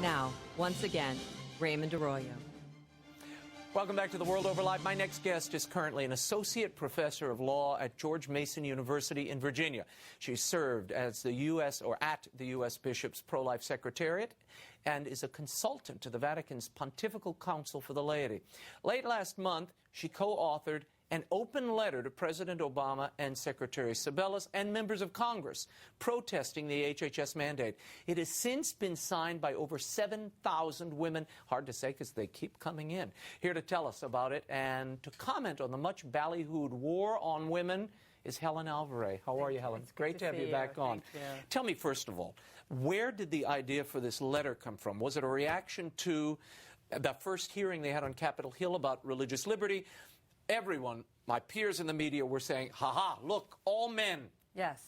Now, once again, Raymond Arroyo. Welcome back to the World Over Live. My next guest is currently an associate professor of law at George Mason University in Virginia. She served as the U.S. or at the U.S. Bishop's Pro-Life Secretariat and is a consultant to the Vatican's Pontifical Council for the Laity. Late last month, she co-authored an open letter to President Obama and Secretary Sebelius and members of Congress protesting the HHS mandate. It has since been signed by over 7,000 women. Hard to say because they keep coming in. Here to tell us about it and to comment on the much ballyhooed war on women is Helen Alvarez. How are you, Helen? It's great to have you back on. Tell me, first of all, where did the idea for this letter come from? Was it a reaction to the first hearing they had on Capitol Hill about religious liberty? Everyone, my peers in the media, were saying, ha-ha, look, all men. Yes.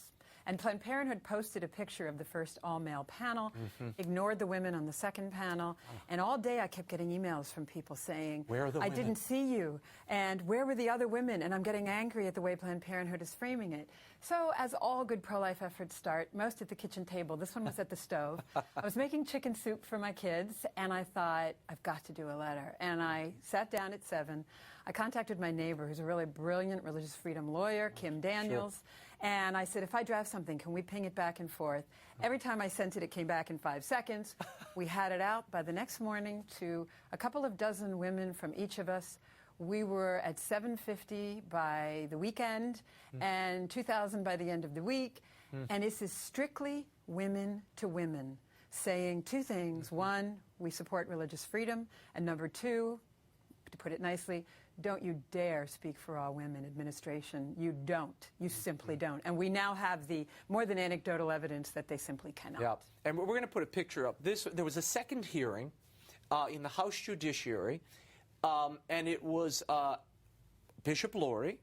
And Planned Parenthood posted a picture of the first all-male panel, ignored the women on the second panel, and all day I kept getting emails from people saying, where are the women? I didn't see you, and where were the other women? And I'm getting angry at the way Planned Parenthood is framing it. So, as all good pro-life efforts start, most at the kitchen table. This one was at the stove. I was making chicken soup for my kids, and I thought, I've got to do a letter. And I sat down at 7. I contacted my neighbor, who's a really brilliant religious freedom lawyer, Kim Daniels, and I said, if I draft something, can we ping it back and forth? Every time I sent it, it came back in 5 seconds. We had it out by the next morning to a couple of dozen women from each of us. We were at 750 by the weekend and 2,000 by the end of the week. And this is strictly women to women saying two things. One, we support religious freedom. And number two, to put it nicely, don't you dare speak for all women, administration. You don't. You simply don't. And we now have the more than anecdotal evidence that they simply cannot. Yeah. And we're going to put a picture up. There was a second hearing in the House Judiciary, and it was Bishop Lori,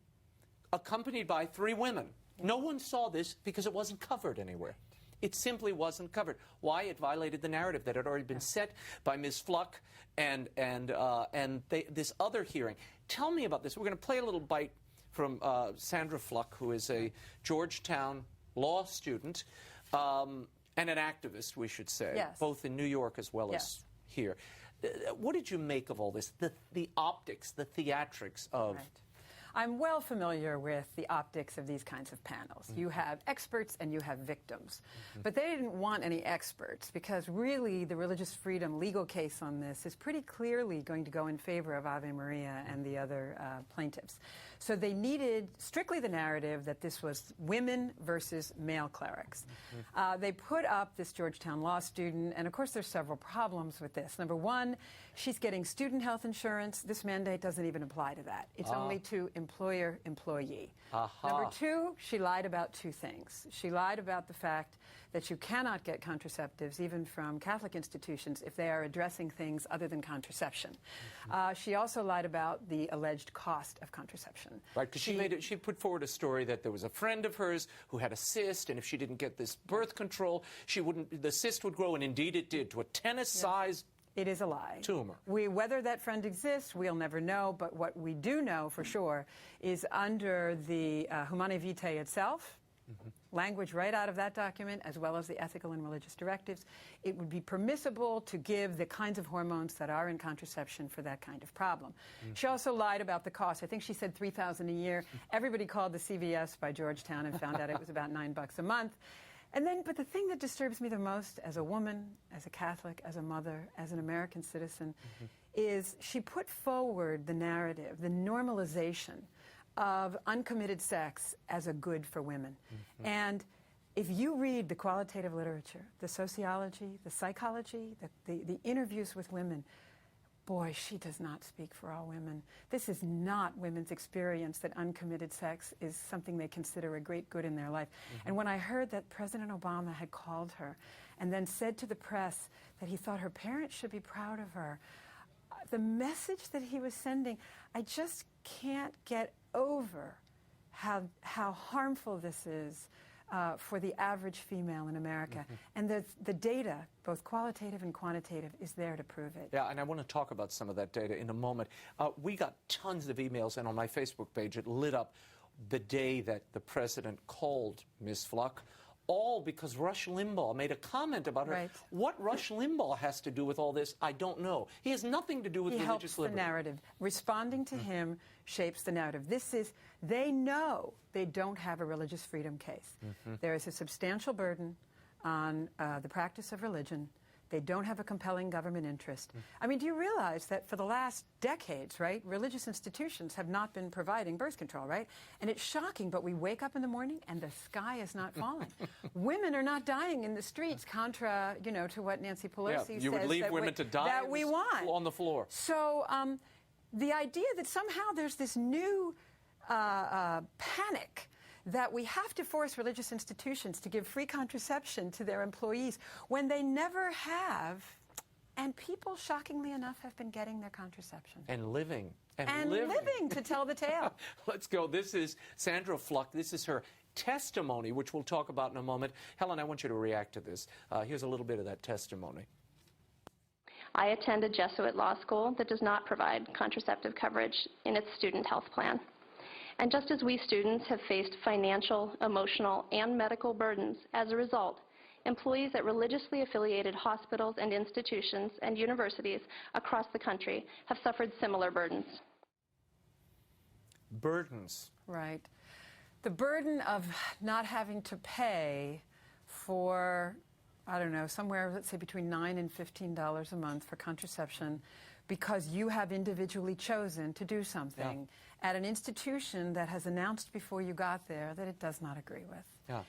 accompanied by 3 women. No one saw this because it wasn't covered anywhere. It simply wasn't covered. Why? It violated the narrative that had already been set by Ms. Fluck and this other hearing. Tell me about this. We're going to play a little bite from Sandra Fluck, who is a Georgetown law student and an activist, we should say, both in New York as well as here. What did you make of all this? The optics, the theatrics of... Right. I'm well familiar with the optics of these kinds of panels. You have experts and you have victims. But they didn't want any experts because really the religious freedom legal case on this is pretty clearly going to go in favor of Ave Maria and the other plaintiffs. So they needed strictly the narrative that this was women versus male clerics. They put up this Georgetown law student, and of course there's several problems with this. Number one, she's getting student health insurance. This mandate doesn't even apply to that. It's only to employer-employee. Number two, she lied about 2 things. She lied about the fact that you cannot get contraceptives, even from Catholic institutions, if they are addressing things other than contraception. She also lied about the alleged cost of contraception. Right, because she put forward a story that there was a friend of hers who had a cyst, and if she didn't get this birth control, the cyst would grow, and indeed it did, to a tennis-sized It is a lie. Tumor. Whether that friend exists, we'll never know, but what we do know for sure is under the Humanae Vitae itself, language right out of that document, as well as the ethical and religious directives, it would be permissible to give the kinds of hormones that are in contraception for that kind of problem. She also lied about the cost. I think she said $3,000 a year. Everybody called the CVS by Georgetown and found out it was about $9 a month. And then, but the thing that disturbs me the most as a woman, as a Catholic, as a mother, as an American citizen, is she put forward the narrative, the normalization of uncommitted sex as a good for women. And if you read the qualitative literature, the sociology, the psychology, the interviews with women, boy, she does not speak for all women. This is not women's experience that uncommitted sex is something they consider a great good in their life. And when I heard that President Obama had called her and then said to the press that he thought her parents should be proud of her, the message that he was sending, I just can't get over how harmful this is for the average female in America. And the data, both qualitative and quantitative, is there to prove it. Yeah, and I want to talk about some of that data in a moment. We got tons of emails, and on my Facebook page, it lit up the day that the president called Ms. Fluck all because Rush Limbaugh made a comment about her. Right. What Rush Limbaugh has to do with all this, I don't know. He has nothing to do with religious liberty. He helps the narrative. Responding to him shapes the narrative. They know they don't have a religious freedom case. There is a substantial burden on the practice of religion. They don't have a compelling government interest. I mean, do you realize that for the last decades, right, religious institutions have not been providing birth control, right? And it's shocking, but we wake up in the morning and the sky is not falling. Women are not dying in the streets, contra, to what Nancy Pelosi says. You would leave women to die that we want on the floor. So the idea that somehow there's this new panic that we have to force religious institutions to give free contraception to their employees when they never have, and people, shockingly enough, have been getting their contraception. And living. And living to tell the tale. Let's go. This is Sandra Fluck. This is her testimony, which we'll talk about in a moment. Helen, I want you to react to this. Here's a little bit of that testimony. I attend a Jesuit law school that does not provide contraceptive coverage in its student health plan. And just as we students have faced financial, emotional, and medical burdens as a result, employees at religiously affiliated hospitals and institutions and universities across the country have suffered similar burdens. Burdens. Right. The burden of not having to pay for, I don't know, somewhere, let's say, between $9 and $15 a month for contraception because you have individually chosen to do something at an institution that has announced before you got there that it does not agree with. Yeah.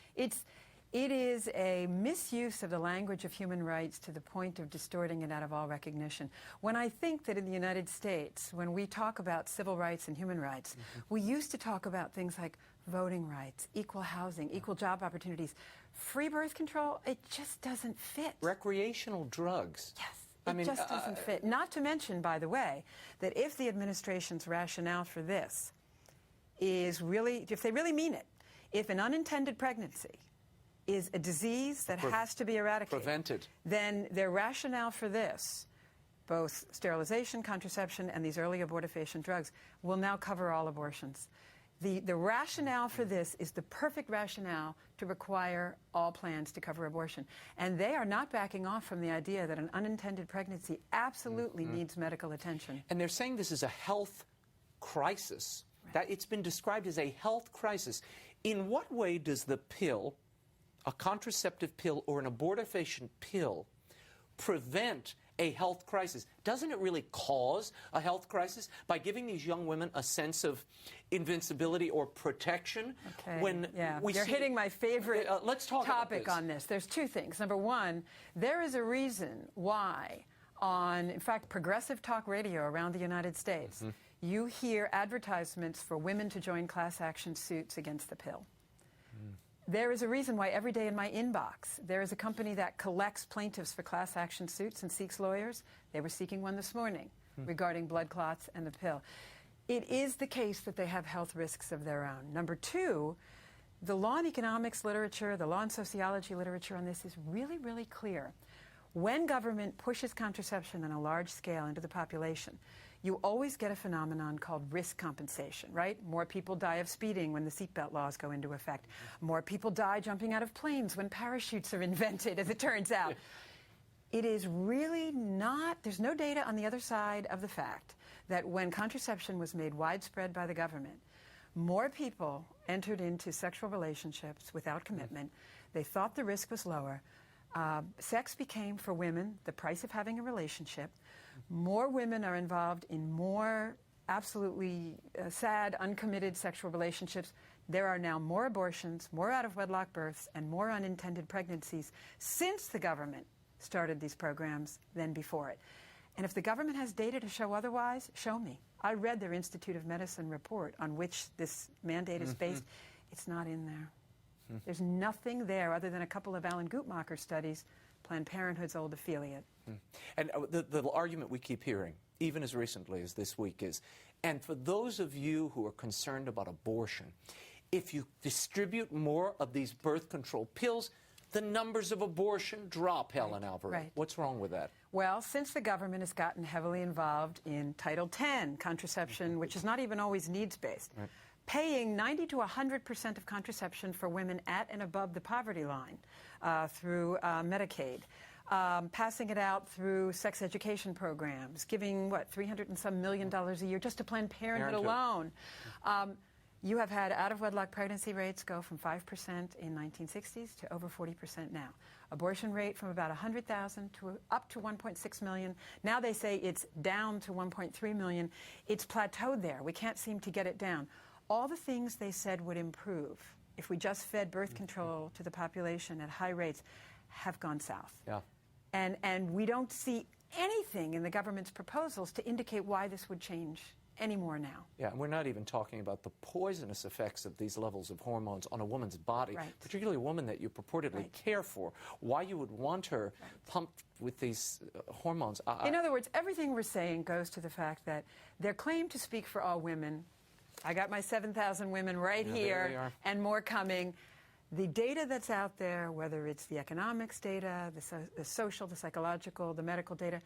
It is a misuse of the language of human rights to the point of distorting it out of all recognition. When I think that in the United States, when we talk about civil rights and human rights, we used to talk about things like voting rights, equal housing, equal job opportunities. Free birth control, it just doesn't fit. Recreational drugs. Yes. It just doesn't fit. Not to mention, by the way, that if the administration's rationale for this is really, if they really mean it, if an unintended pregnancy is a disease that has to be eradicated, prevented, then their rationale for this, both sterilization, contraception, and these early abortifacient drugs, will now cover all abortions. The rationale for this is the perfect rationale to require all plans to cover abortion. And they are not backing off from the idea that an unintended pregnancy absolutely needs medical attention. And they're saying this is a health crisis. Right. That it's been described as a health crisis. In what way does the pill, a contraceptive pill or an abortifacient pill, prevent a health crisis? Doesn't it really cause a health crisis by giving these young women a sense of invincibility or protection? Okay. When you're hitting my favorite let's talk topic on this. There's two things. Number one, there is a reason why on, in fact, progressive talk radio around the United States, you hear advertisements for women to join class action suits against the pill. There is a reason why every day in my inbox, there is a company that collects plaintiffs for class action suits and seeks lawyers. They were seeking one this morning regarding blood clots and the pill. It is the case that they have health risks of their own. Number two, the law and economics literature, the law and sociology literature on this is really, really clear. When government pushes contraception on a large scale into the population, you always get a phenomenon called risk compensation, right? More people die of speeding when the seatbelt laws go into effect. More people die jumping out of planes when parachutes are invented, as it turns out. It is really not, there's no data on the other side of the fact that when contraception was made widespread by the government, more people entered into sexual relationships without commitment. They thought the risk was lower. Sex became, for women, the price of having a relationship. More women are involved in more absolutely sad, uncommitted sexual relationships. There are now more abortions, more out-of-wedlock births, and more unintended pregnancies since the government started these programs than before it. And if the government has data to show otherwise, show me. I read their Institute of Medicine report on which this mandate is based. It's not in there. There's nothing there other than a couple of Alan Guttmacher studies, Planned Parenthood's old affiliate. And the argument we keep hearing, even as recently as this week, is, and for those of you who are concerned about abortion, if you distribute more of these birth control pills, the numbers of abortion drop, Helen Alvarez. Right. What's wrong with that? Well, since the government has gotten heavily involved in Title X contraception, which is not even always needs-based, paying 90 to 100% of contraception for women at and above the poverty line through Medicaid, passing it out through sex education programs, giving, what, $300 and some million a year just to Planned Parenthood alone. You have had out-of-wedlock pregnancy rates go from 5% in 1960s to over 40% now. Abortion rate from about 100,000 to up to 1.6 million. Now they say it's down to 1.3 million. It's plateaued there. We can't seem to get it down. All the things they said would improve if we just fed birth control to the population at high rates have gone south. Yeah. And we don't see anything in the government's proposals to indicate why this would change anymore now. Yeah, and we're not even talking about the poisonous effects of these levels of hormones on a woman's body, particularly a woman that you purportedly care for. Why you would want her pumped with these hormones. In other words, everything we're saying goes to the fact that their claim to speak for all women, I got my 7,000 women right here and more coming. The data that's out there, whether it's the economics data, the social, the psychological, the medical data,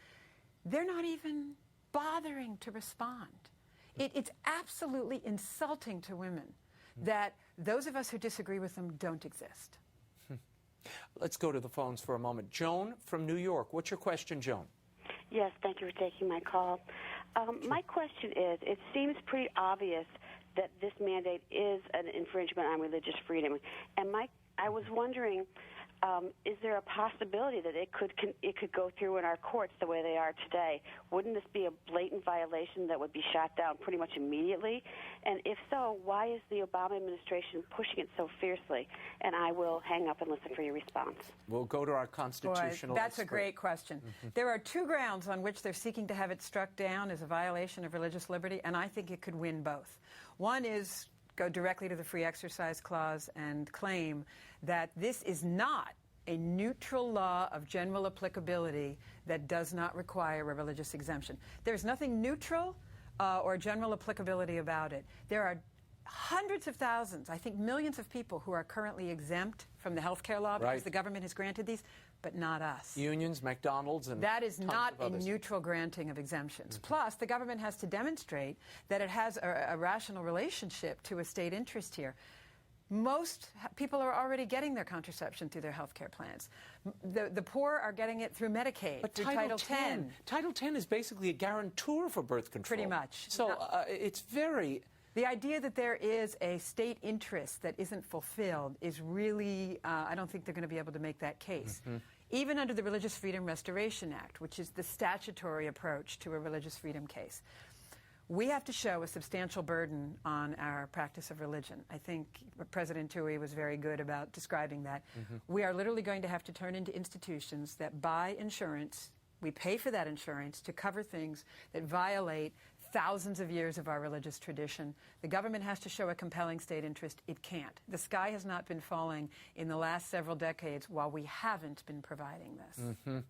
they're not even bothering to respond. It's absolutely insulting to women that those of us who disagree with them don't exist. Let's go to the phones for a moment. Joan from New York. What's your question, Joan? Yes, thank you for taking my call. My question is, it seems pretty obvious that this mandate is an infringement on religious freedom. And I was wondering, is there a possibility that it could go through in our courts the way they are today? Wouldn't this be a blatant violation that would be shot down pretty much immediately? And if so, why is the Obama administration pushing it so fiercely? And I will hang up and listen for your response. We'll go to our constitutional That's expert. a great question. There are two grounds on which they're seeking to have it struck down as a violation of religious liberty, and I think it could win both. One is go directly to the Free Exercise Clause and claim that this is not a neutral law of general applicability that does not require a religious exemption. There's nothing neutral or general applicability about it. There are hundreds of thousands, I think millions of people who are currently exempt from the health care law because the government has granted these, but not us. Unions, McDonald's, and that is not a others. Neutral granting of exemptions. Plus, the government has to demonstrate that it has a rational relationship to a state interest here. Most people are already getting their contraception through their health care plans. The poor are getting it through Medicaid, but through Title X. Title X is basically a guarantor for birth control. Pretty much. So it's very... The idea that there is a state interest that isn't fulfilled is really, I don't think they're going to be able to make that case. Even under the Religious Freedom Restoration Act, which is the statutory approach to a religious freedom case, we have to show a substantial burden on our practice of religion. I think President Toohey was very good about describing that. We are literally going to have to turn into institutions that buy insurance. We pay for that insurance to cover things that violate thousands of years of our religious tradition. The government has to show a compelling state interest. It can't. The sky has not been falling in the last several decades while we haven't been providing this.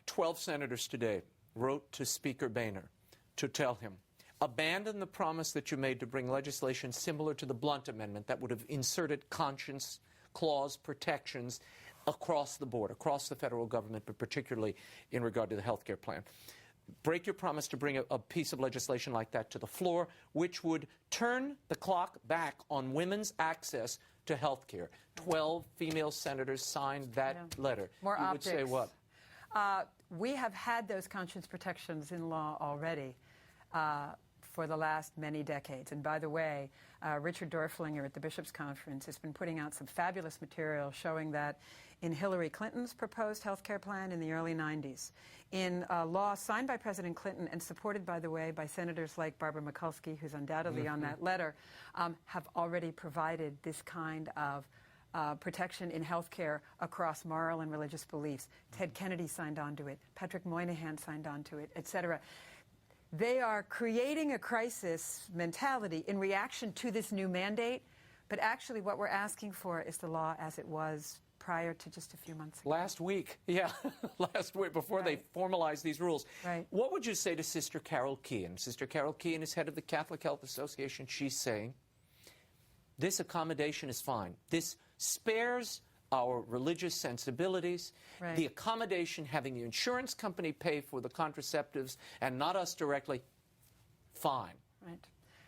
12 senators today wrote to Speaker Boehner to tell him, abandon the promise that you made to bring legislation similar to the Blunt Amendment that would have inserted conscience clause protections across the board, across the federal government, but particularly in regard to the health care plan. Break your promise to bring a piece of legislation like that to the floor, which would turn the clock back on women's access to health care. 12 female senators signed that letter. More you optics. would say what? We have had those conscience protections in law already for the last many decades. And by the way, Richard Dorflinger at the Bishops' Conference has been putting out some fabulous material showing that in Hillary Clinton's proposed health care plan in the early 90s, in a law signed by President Clinton and supported, by the way, by senators like Barbara Mikulski, who's undoubtedly on that letter, have already provided this kind of protection in health care across moral and religious beliefs. Ted Kennedy signed on to it. Patrick Moynihan signed on to it, et cetera. They are creating a crisis mentality in reaction to this new mandate, but actually what we're asking for is the law as it was prior to just a few months ago. Last week, last week before they formalized these rules. What would you say to Sister Carol Keehan? Sister Carol Keehan is head of the Catholic Health Association. She's saying, this accommodation is fine. This spares our religious sensibilities. The accommodation, having the insurance company pay for the contraceptives and not us directly, fine.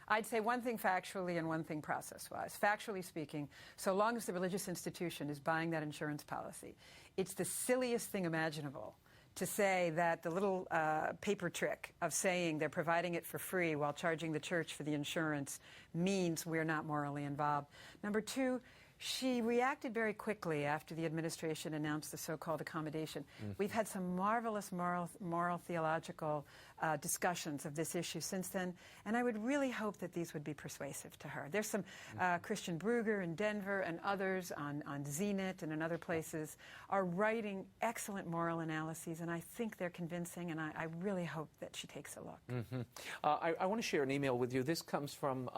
I'd say one thing factually and one thing process-wise. Factually speaking, so long as the religious institution is buying that insurance policy, it's the silliest thing imaginable to say that the little paper trick of saying they're providing it for free while charging the church for the insurance means we're not morally involved. Number two, she reacted very quickly after the administration announced the so-called accommodation. We've had some marvelous moral theological discussions of this issue since then, and I would really hope that these would be persuasive to her. There's some Christian Bruger in Denver and others on Zenit and in other places are writing excellent moral analyses, and I think they're convincing, and I really hope that she takes a look. I want to share an email with you. This comes from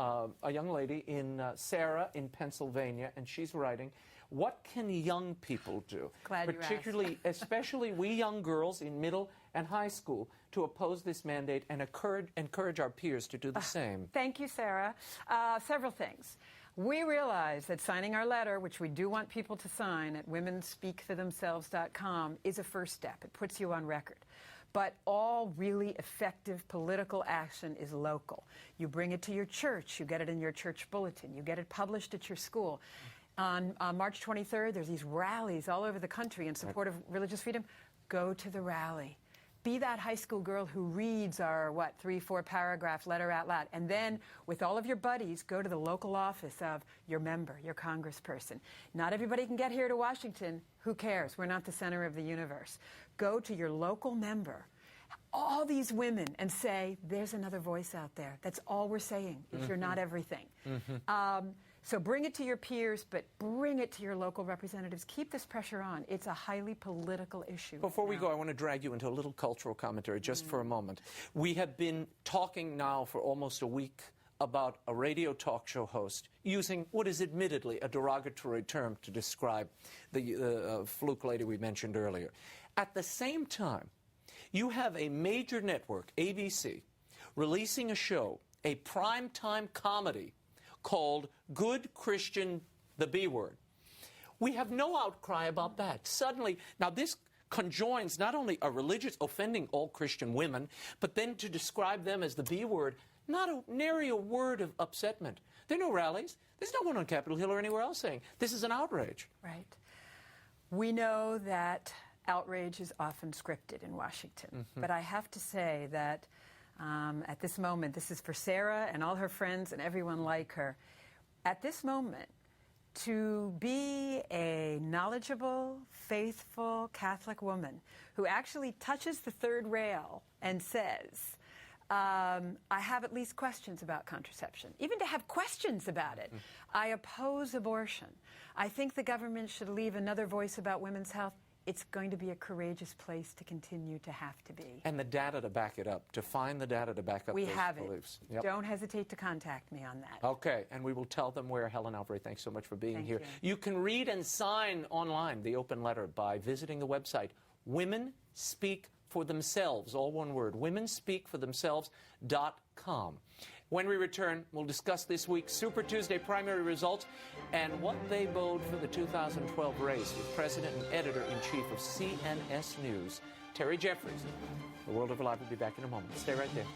a young lady in Sarah in Pennsylvania, and she's writing, what can young people do, especially we young girls in middle and high school, to oppose this mandate and encourage our peers to do the same? Thank you, Sarah. Several things. We realize that signing our letter, which we do want people to sign at womenspeakforthemselves.com, is a first step. It puts you on record. But all really effective political action is local. You bring it to your church. You get it in your church bulletin. You get it published at your school. On March 23rd, there's these rallies all over the country in support of religious freedom. Go to the rally. Be that high school girl who reads our, 3-4 paragraph letter out loud. And then, with all of your buddies, go to the local office of your member, your congressperson. Not everybody can get here to Washington. Who cares? We're not the center of the universe. Go to your local member, all these women, and say, there's another voice out there. That's all we're saying, if you're not everything. So bring it to your peers, but bring it to your local representatives. Keep this pressure on. It's a highly political issue. Before we go, I want to drag you into a little cultural commentary just for a moment. We have been talking now for almost a week about a radio talk show host using what is admittedly a derogatory term to describe the fluke lady we mentioned earlier. At the same time, you have a major network, ABC, releasing a show, a primetime comedy, called Good Christian, the B Word. We have no outcry about that. Suddenly, now this conjoins not only a religious offending all Christian women, but then to describe them as the B Word, nary a word of upsetment. There are no rallies. There's no one on Capitol Hill or anywhere else saying this is an outrage. Right. We know that outrage is often scripted in Washington, but I have to say that at this moment, this is for Sarah and all her friends and everyone like her. At this moment, to be a knowledgeable, faithful Catholic woman who actually touches the third rail and says, I have at least questions about contraception. Even to have questions about it. I oppose abortion. I think the government should leave another voice about women's health. It's going to be a courageous place to continue to have to be. And the data to back it up, to find the data to back up those beliefs. Yep. Don't hesitate to contact me on that. Okay, and we will tell them where. Helen Albright, thanks so much for being here. You can read and sign online the open letter by visiting the website Women Speak for Themselves, all one word, womenspeakforthemselves.com. When we return, we'll discuss this week's Super Tuesday primary results and what they bode for the 2012 race with President and Editor-in-Chief of CNS News, Terry Jeffries. The World Over Live will be back in a moment. Stay right there.